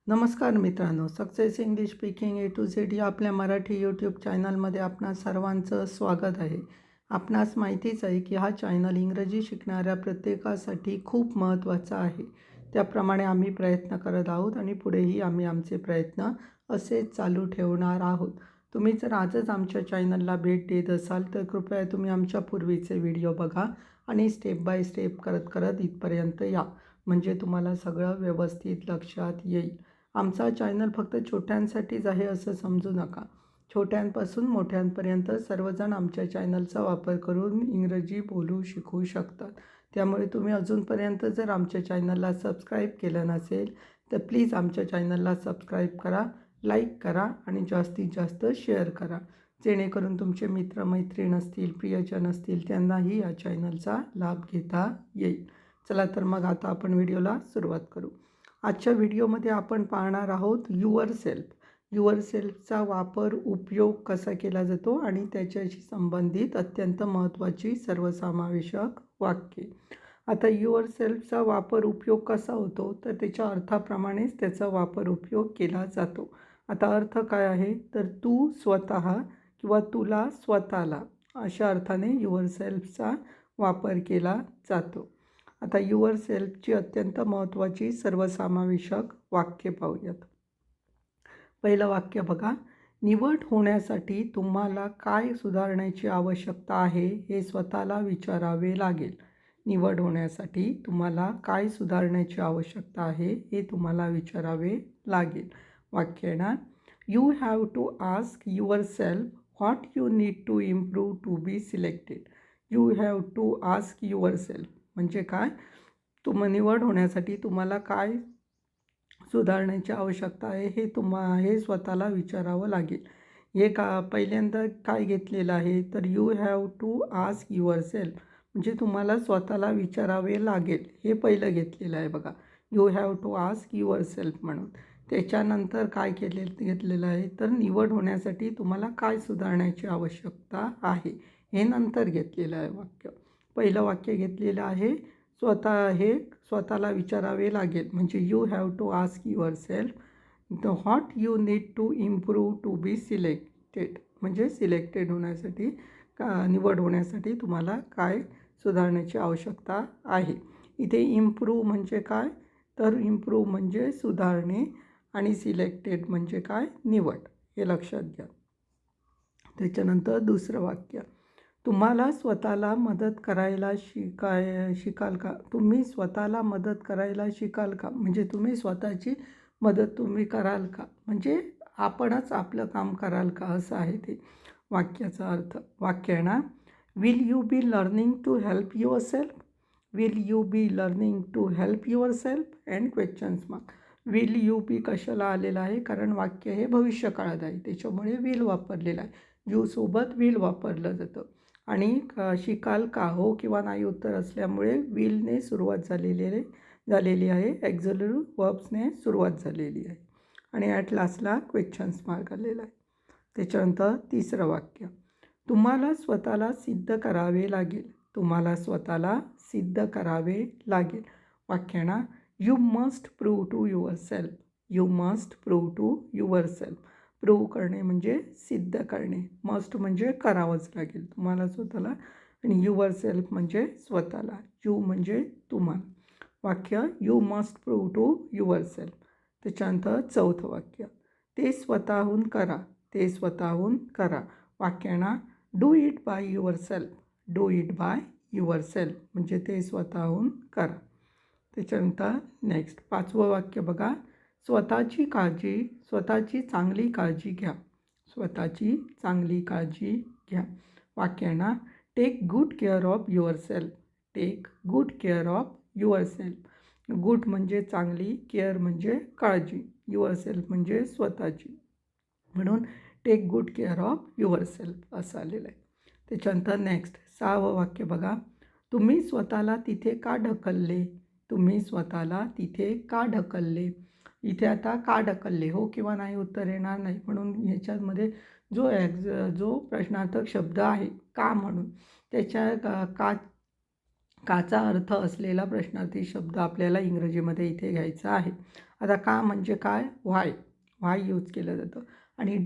नमस्कार मित्रांनो, success English speaking A to Z या आपल्या मराठी यूट्यूब चॅनलमध्ये आपणा सर्वांचं स्वागत आहे. आपणास माहितीच आहे की हा चॅनल इंग्रजी शिकणाऱ्या प्रत्येकासाठी खूप महत्त्वाचा आहे. त्याप्रमाणे आम्ही प्रयत्न करत आहोत आणि पुढेही आम्ही आमचे प्रयत्न असेच चालू ठेवणार आहोत. तुम्ही जर आजच आमच्या चॅनलला भेट देत असाल तर कृपया तुम्ही आमच्या पूर्वीचे व्हिडिओ बघा आणि स्टेप बाय स्टेप करत करत इथपर्यंत या, म्हणजे तुम्हाला सगळं व्यवस्थित लक्षात येईल. आमचा चॅनल फक्त छोट्यांसाठीच आहे असं समजू नका. छोट्यांपासून मोठ्यांपर्यंत सर्वजण आमच्या चॅनलचा वापर करून इंग्रजी बोलू शिकू शकतात. त्यामुळे तुम्ही अजूनपर्यंत जर आमच्या चॅनलला सबस्क्राईब केलं नसेल तर प्लीज आमच्या चॅनलला सबस्क्राईब करा, लाईक करा आणि जास्तीत जास्त शेअर करा, जेणेकरून तुमचे मित्रमैत्रीण असतील, प्रियजन असतील त्यांनाही या चॅनलचा लाभ घेता येईल. चला तर मग आता आपण व्हिडिओला सुरुवात करू. आजच्या व्हिडिओमध्ये आपण पाहणार आहोत युअर सेल्फचा वापर उपयोग कसा केला जातो आणि त्याच्याशी संबंधित अत्यंत महत्त्वाची सर्वसमावेशक वाक्ये. आता युअर सेल्फचा वापर उपयोग कसा होतो तर त्याच्या अर्थाप्रमाणेच त्याचा वापर उपयोग केला जातो. आता अर्थ काय आहे तर तू स्वतः किंवा तुला स्वतःला अशा अर्थाने युअर सेल्फचा वापर केला जातो. आता युअर सेल्फची अत्यंत महत्त्वाची सर्वसमावेशक वाक्य पाहूयात. पहिलं वाक्य बघा, निवड होण्यासाठी तुम्हाला काय सुधारण्याची आवश्यकता आहे हे स्वतःला विचारावे लागेल. निवड होण्यासाठी तुम्हाला काय सुधारण्याची आवश्यकता आहे हे तुम्हाला विचारावे लागेल. वाक्य येणार, you have to ask yourself what you need to improve to be selected. You have to ask yourself म्हणजे काय, निवड होण्यासाठी तुम्हाला काय सुधारण्याची आवश्यकता आहे हे स्वतःला विचारावं लागेल. हे पहिल्यांदा काय घेतलेलं आहे तर you have to ask yourself म्हणजे तुम्हाला स्वतःला विचारावे लागेल, हे पहिलं घेतलेलं आहे बघा. You have to ask yourself म्हणून. त्याच्यानंतर काय घेतलेलं आहे तर निवड होण्यासाठी तुम्हाला काय सुधारण्याची आवश्यकता आहे हे नंतर घेतलेलं आहे वाक्य. पहिलं वाक्य घेतलेलं आहे स्वतःला विचारावे लागेल म्हणजे you have to ask yourself the what you need to improve to be selected म्हणजे सिलेक्टेड होण्यासाठी निवड होण्यासाठी तुम्हाला काय सुधारण्याची आवश्यकता आहे. इथे इम्प्रूव्ह म्हणजे काय तर इम्प्रूव्ह म्हणजे सुधारणे आणि सिलेक्टेड म्हणजे काय निवड, हे लक्षात घ्या. त्याच्यानंतर दुसरं वाक्य, तुम्हाला स्वतःला मदत करायला शिकाल का. तुम्ही स्वतःला मदत करायला शिकाल का म्हणजे तुम्ही स्वतःची मदत कराल का म्हणजे आपणच आपलं काम कराल का असं आहे ते वाक्याचा अर्थ. वाक्य आहे ना, will you be learning to help yourself. Will you be learning to help yourself and questions mark. Will you be कशाला आलेलं आहे कारण वाक्य हे भविष्यकाळात आहे त्याच्यामुळे विल वापरलेलं आहे. यूसोबत विल वापरलं जातं आणि शिकाल का हो किंवा नाही उत्तर असल्यामुळे विलने सुरुवात झालेली आहे. ॲक्झिलरी वर्ब्सने सुरुवात झालेली आहे आणि ॲट लास्टला क्वेश्चन्स मार्क आलेला आहे. त्याच्यानंतर तिसरं वाक्य, तुम्हाला स्वतःला सिद्ध करावे लागेल. तुम्हाला स्वतःला सिद्ध करावे लागेल. वाक्य ना, you must prove to yourself. You must prove to yourself. Prove करणे म्हणजे सिद्ध करणे, मस्ट म्हणजे करावंच लागेल तुम्हाला स्वतःला आणि युअर सेल्फ म्हणजे स्वतःला. यू म्हणजे तुम्हाला. वाक्य, you must prove to yourself. त्याच्यानंतर चौथं वाक्य, ते स्वतःहून करा. ते स्वतःहून करा. वाक्य ना, do it by your self. Do it by yourself म्हणजे ते स्वतःहून करा. त्याच्यानंतर नेक्स्ट पाचवं वाक्य बघा, स्वतःची चांगली काळजी घ्या. स्वतःची चांगली काळजी घ्या. वाक्य ना, take good care of yourself. Take good care of yourself. Good म्हणजे चांगली, केअर म्हणजे काळजी, युअर सेल्फ म्हणजे स्वतःची, म्हणून take good care of yourself असं आलेलं आहे. त्याच्यानंतर नेक्स्ट सहावं वाक्य बघा, तुम्ही स्वतःला तिथे का ढकलले. तुम्ही स्वतःला तिथे का ढकलले. इथे आता का ढकलले हो किंवा नाही उत्तर येणार नाही, म्हणून ह्याच्यामध्ये जो प्रश्नार्थक शब्द आहे का म्हणून त्याच्या काचा अर्थ असलेला प्रश्नार्थी शब्द आपल्याला इंग्रजीमध्ये इथे घ्यायचा आहे. आता का म्हणजे काय? व्हाय यूज केलं जातं. आणि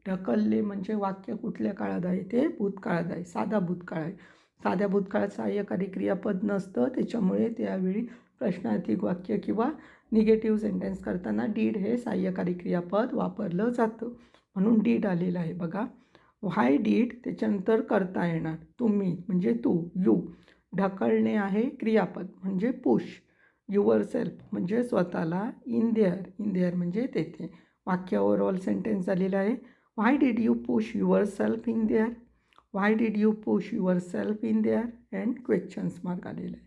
ढकलले म्हणजे वाक्य कुठल्या काळात आहे? ते भूतकाळात आहे, साधा भूतकाळ आहे. साध्या भूतकाळात सहाय्यकारी क्रियापद नसतं, त्याच्यामुळे त्यावेळी प्रश्नार्थी वाक्य किंवा निगेटिव्ह सेंटेन्स करताना डीड हे सहाय्यकारी क्रियापद वापरलं जातं, म्हणून डीड आलेलं आहे बघा. व्हाय डीड त्याच्यानंतर करता येणार, तुम्ही म्हणजे तू, यू. ढकलणे आहे क्रियापद म्हणजे पुश. युअर सेल्फ म्हणजे स्वतःला. इन देअर म्हणजे तेथे. वाक्य ओव्हरऑल सेंटेन्स झालेलं आहे. Why did you push yourself in there? Why did you push yourself in there? And questions mark आलेलं आहे.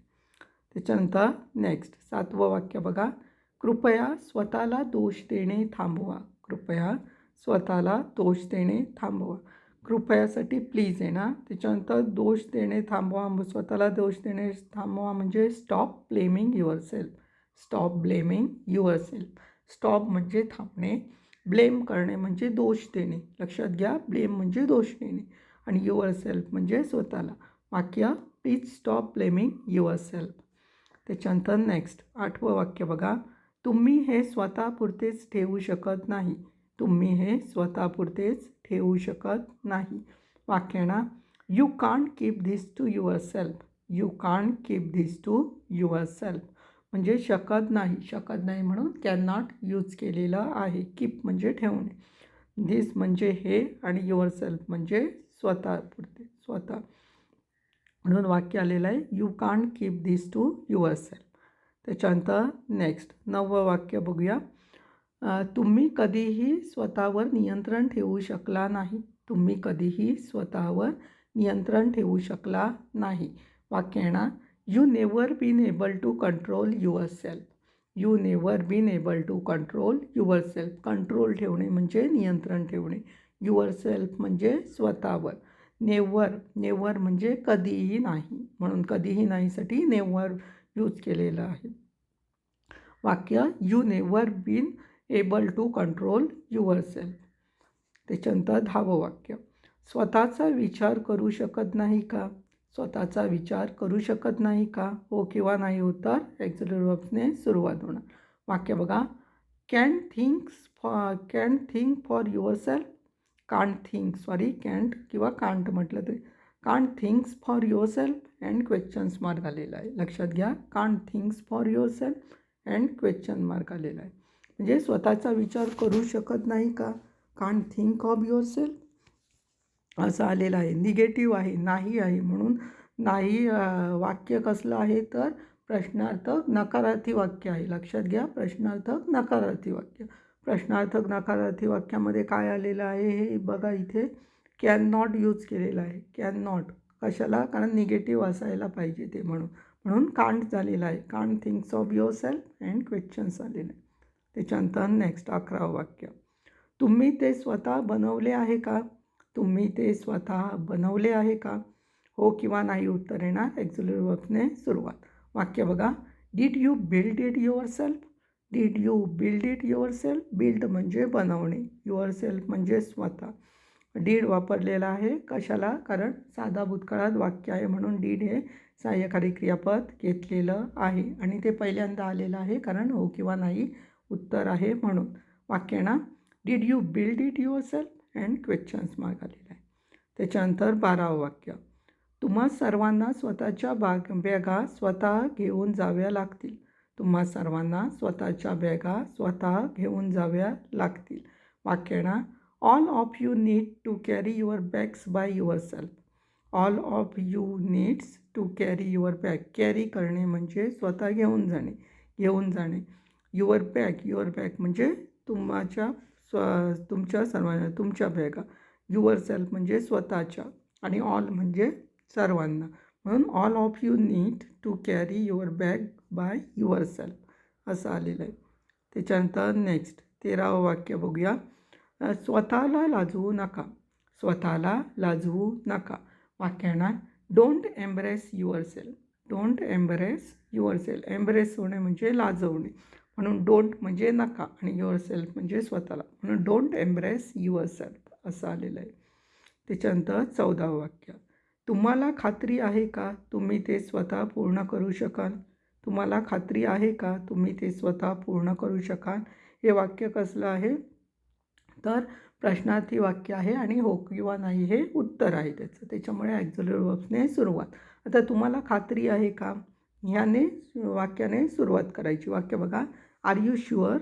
त्याच्यानंतर नेक्स्ट 7वं वाक्य बघा. कृपया स्वतःला दोष देणे थांबवा. कृपया स्वतःला दोष देणे थांबवा. कृपयासाठी प्लीज आहे ना. त्याच्यानंतर दोष देणे थांबवा, स्वतःला दोष देणे थांबवा म्हणजे stop blaming your self. Stop blaming your self. Stop म्हणजे थांबणे, ब्लेम करणे म्हणजे दोष देणे. लक्षात घ्या, ब्लेम म्हणजे दोष देणे आणि युअर सेल्फ म्हणजे स्वतःला. वाक्य please stop blaming your self. त्याच्यानंतर नेक्स्ट 8वं वाक्य बघा. तुम्ही हे स्वतःपुरतेच ठेवू शकत नाही. तुम्ही हे स्वतःपुरतेच ठेवू शकत नाही. वाक्य ना. You can't keep this to yourself. You can't keep this to yourself म्हणजे शकत नाही म्हणून कॅन नॉट यूज केलेलं आहे. कीप म्हणजे ठेवणे, धिस म्हणजे हे आणि युअर सेल्फ म्हणजे स्वतःपुरते, स्वतः. म्हणून वाक्य आलेलं आहे you can't keep this to yourself. त्याच्यानंतर नेक्स्ट 9वं वाक्य बघूया. तुम्ही कधीही स्वतःवर नियंत्रण ठेवू शकला नाही. तुम्ही कधीही स्वतःवर नियंत्रण ठेवू शकला नाही. वाक्य येणार you never been able to control yourself. You never been able to control yourself. Control ठेवणे म्हणजे नियंत्रण ठेवणे. युअर सेल्फ म्हणजे स्वतःवर. नेवर म्हणजे कधीही नाही, म्हणून कधीही नाहीसाठी नेवर यूज केलेलं आहे. वाक्य you never been able to control yourself. त्याच्यानंतर 10वं वाक्य. स्वतःचा विचार करू शकत नाही का? स्वतःचा विचार करू शकत नाही का? हो किंवा नाही उत्तर एक्झिलरी वर्ब्सने सुरुवात होणार. वाक्य बघा. Can think for your self. Can't किंवा कांट म्हटलं तरी. Can't thinks for yourself and questions mark आलेला आहे. लक्षात घ्या, can't thinks for yourself and question mark आलेला आहे. म्हणजे स्वतःचा विचार करू शकत नाही का? Can't think of yourself असं आलेलं आहे. निगेटिव्ह आहे, नाही आहे, म्हणून नाही वाक्य कसलं आहे तर प्रश्नार्थक नकारार्थी वाक्य आहे. लक्षात घ्या, प्रश्नार्थक नकारार्थी वाक्य. प्रश्नार्थक नकारार्थी वाक्यामध्ये काय आलेलं आहे हे बघा. इथे कॅन नॉट यूज केलेलं आहे. कॅन नॉट कशाला? कारण निगेटिव्ह असायला पाहिजे ते, म्हणून कांट झालेलं आहे. Can't thinks of yourself and questions आलेलं आहे. त्याच्यानंतर नेक्स्ट 11वं वाक्य. तुम्ही ते स्वतः बनवले आहे का? तुम्ही ते स्वतः बनवले आहे का? हो किंवा नाही उत्तर येणार एक्झिलरी वर्ब्सने सुरुवात. वाक्य बघा. Did you build it yourself. Did you build it yourself. Build म्हणजे बनवणे, युअर सेल्फ म्हणजे स्वतः. डीड वापरलेला आहे कशाला? कारण साधा भूतकाळात वाक्य आहे म्हणून डीड हे सहाय्यकारी क्रियापद घेतलेलं आहे आणि ते पहिल्यांदा आलेलं आहे कारण हो किंवा नाही उत्तर आहे म्हणून. वाक्य ना. Did you build it yourself and questions mark आलेला आहे. त्याच्यानंतर 12वं वाक्य. तुम्हा सर्वांना स्वतःच्या बॅगा स्वतः घेऊन जाव्या लागतील. तुम्हा सर्वांना स्वतःच्या बॅगा स्वतः घेऊन जाव्या लागतील. वाक्य ना. All of you need to carry your bags by yourself. All of you needs to carry your bag. Carry करणे म्हणजे स्वतः घेऊन जाणे. युअर बॅग म्हणजे तुमच्या सर्वांना तुमच्या बॅगा. युअर सेल्फ म्हणजे स्वतःच्या आणि ऑल म्हणजे सर्वांना, म्हणून all of you need to carry your bag by yourself असं आलेलं आहे. त्याच्यानंतर नेक्स्ट 13वं वाक्य बघूया. स्वतःला लाजवू नका. स्वतःला लाजवू नका. वाक्याना. Don't embrace yourself. Don't embrace yourself. Embrace होणे म्हणजे लाजवणे, म्हणून डोंट म्हणजे नका आणि युअर सेल्फ म्हणजे स्वतःला, म्हणून डोंट एम्ब्रेस युअर सेल्फ असं आलेलं आहे. त्याच्यानंतर 14वं वाक्य. तुम्हाला खात्री आहे का तुम्ही ते स्वतः पूर्ण करू शकाल? तुम्हाला खात्री आहे का तुम्ही ते स्वतः पूर्ण करू शकाल? हे वाक्य कसलं आहे? तर प्रश्नार्थी वाक्य आहे आणि हो किंवा नाही हे उत्तर आहे त्याचं. त्याच्यामुळे ॲक्झिलरी वर्ब्सने सुरुवात. आता तुम्हाला खात्री आहे का? ह्याने वाक्याने सुरुवात करायची. वाक्य बघा. Are you sure?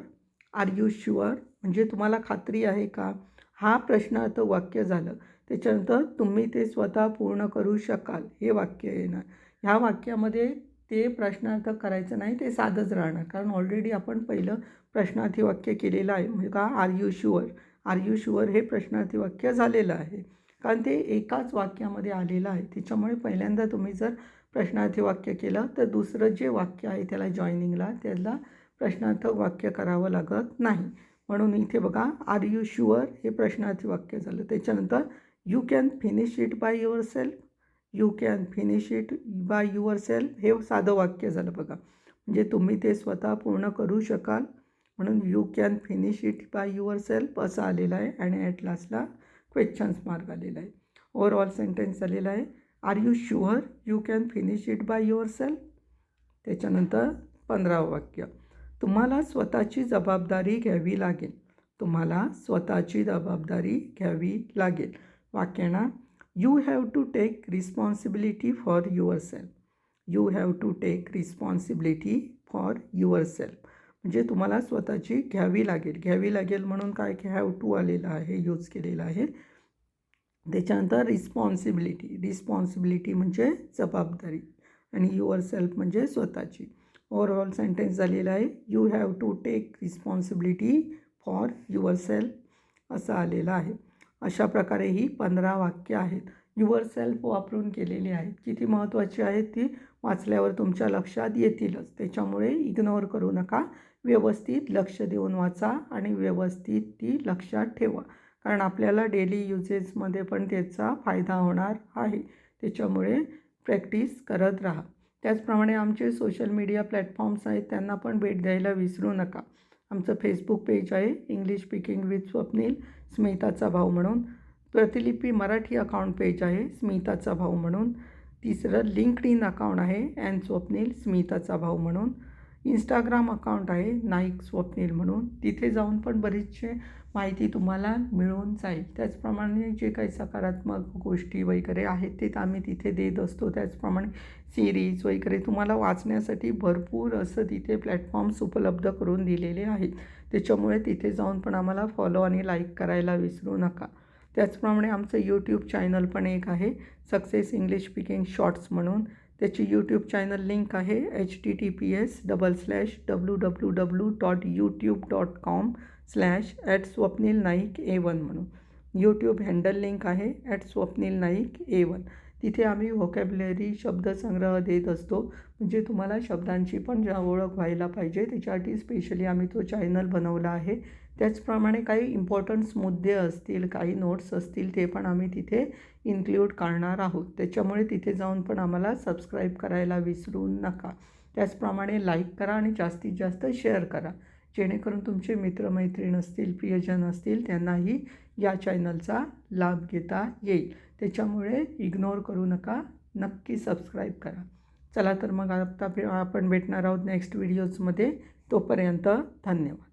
Are you sure? म्हणजे तुम्हाला खात्री आहे का? हा प्रश्नार्थ वाक्य झालं. त्याच्यानंतर तुम्ही ते स्वतः पूर्ण करू शकाल हे वाक्य येणार. ह्या वाक्यामध्ये ते प्रश्नार्थ करायचं नाही, ते साधंच राहणार. कारण ऑलरेडी आपण पहिलं प्रश्नार्थी वाक्य केलेलं आहे. म्हणजे का are you sure? Are you sure हे प्रश्नार्थी वाक्य झालेलं आहे. कारण ते एकाच वाक्यामध्ये आलेलं आहे. त्याच्यामुळे पहिल्यांदा तुम्ही जर प्रश्नार्थी वाक्य केलं तर दुसरं जे वाक्य आहे त्याला जॉईनिंगला त्याला प्रश्नार्थक वाक्य करावं लागत नाही. म्हणून इथे बघा आर यू शुअर हे प्रश्नार्थी वाक्य झालं. त्याच्यानंतर you can finish it by yourself. You can finish it by your self हे साधं वाक्य झालं बघा. म्हणजे तुम्ही ते स्वतः पूर्ण करू शकाल म्हणून you can finish it by yourself असं आलेलं आहे आणि ॲट लास्टला क्वेश्चन्स मार्क आलेला आहे. ओव्हरऑल सेंटेन्स आलेला आहे. Are you sure you can finish it by yourself? त्याच्यानंतर 15वं वाक्य. तुम्हाला स्वतःची जबाबदारी घ्यावी लागेल. तुम्हाला स्वतःची जबाबदारी घ्यावी लागेल. वाक्याना you have to take responsibility for yourself. You have to take responsibility for yourself. म्हणजे तुम्हाला स्वतःची घ्यावी लागेल. घ्यावी लागेल म्हणून काय हॅव टू आलेलं आहे, यूज केलेलं आहे. त्याच्यानंतर रिस्पॉन्सिबिलिटी. रिस्पॉन्सिबिलिटी म्हणजे जबाबदारी आणि युअर सेल्फ म्हणजे स्वतःची. ओव्हरऑल सेंटेन्स झालेला आहे. You have to take responsibility for yourself असं आलेलं आहे. अशा प्रकारे ही 15 वाक्य आहेत. युअर सेल्फ वापरून केलेली आहेत. किती महत्त्वाची आहेत ती वाचल्यावर तुमच्या लक्षात येतीलच. त्याच्यामुळे इग्नोर करू नका. व्यवस्थित लक्ष देऊन वाचा आणि व्यवस्थित ती लक्षात ठेवा. कारण आपल्याला डेली युजेसमध्ये पण त्याचा फायदा होणार आहे. त्याच्यामुळे प्रॅक्टिस करत राहा. त्याचप्रमाणे आमचे सोशल मीडिया प्लॅटफॉर्म्स आहेत त्यांना पण भेट द्यायला विसरू नका. आमचं फेसबुक पेज आहे इंग्लिश स्पीकिंग विथ स्वप्नील स्मिताचा भाऊ म्हणून. प्रतिलिपी मराठी अकाउंट पेज आहे स्मिताचा भाऊ म्हणून. तिसरं लिंक्डइन अकाउंट आहे अँड स्वप्नील स्मिताचा भाऊ म्हणून. इंस्टाग्राम अकाउंट आहे नाईक स्वप्नील म्हणून. तिथे जाऊन पण बरीचशी माहिती तुम्हाला मिळून जाईल. त्याचप्रमाणे जे काही सकारात्मक गोष्टी वगैरे आहेत ते आम्ही तिथे देत असतो. त्याचप्रमाणे सिरीज वगैरे तुम्हाला वाचण्यासाठी भरपूर असं तिथे प्लॅटफॉर्म्स उपलब्ध करून दिलेले आहेत. त्याच्यामुळे तिथे जाऊन पण आम्हाला फॉलो आणि लाईक करायला विसरू नका. त्याचप्रमाणे आमचं यूट्यूब चॅनल पण एक आहे सक्सेस इंग्लिश स्पीकिंग शॉर्ट्स म्हणून. त्याची यूट्यूब चॅनल लिंक आहे https://www.youtube.com/@swapnilnaik1 म्हणून. यूट्यूब हँडल लिंक आहे @swapnilnaik1. तिथे आम्ही व्होकॅब्युलरी शब्दसंग्रह देत असतो. म्हणजे तुम्हाला शब्दांची पण ओळख व्हायला पाहिजे त्याच्यासाठी स्पेशली आम्ही तो चॅनल बनवला आहे. त्याचप्रमाणे काही इम्पॉर्टंट्स मुद्दे असतील काही नोट्स असतील ते पण आम्ही तिथे इन्क्ल्यूड करणार आहोत. त्याच्यामुळे तिथे जाऊन पण आम्हाला सबस्क्राईब करायला विसरू नका. त्याचप्रमाणे लाईक करा आणि जास्तीत जास्त शेअर करा जेणेकरून तुमचे मित्रमैत्रीण असतील प्रियजन असतील त्यांनाही या चॅनलचा लाभ घेता येईल. त्याच्यामुळे इग्नोर करू नका. नक्की सबस्क्राईब करा. चला तर मग आता आपण भेटणार आहोत नेक्स्ट व्हिडिओजमध्ये. तोपर्यंत धन्यवाद.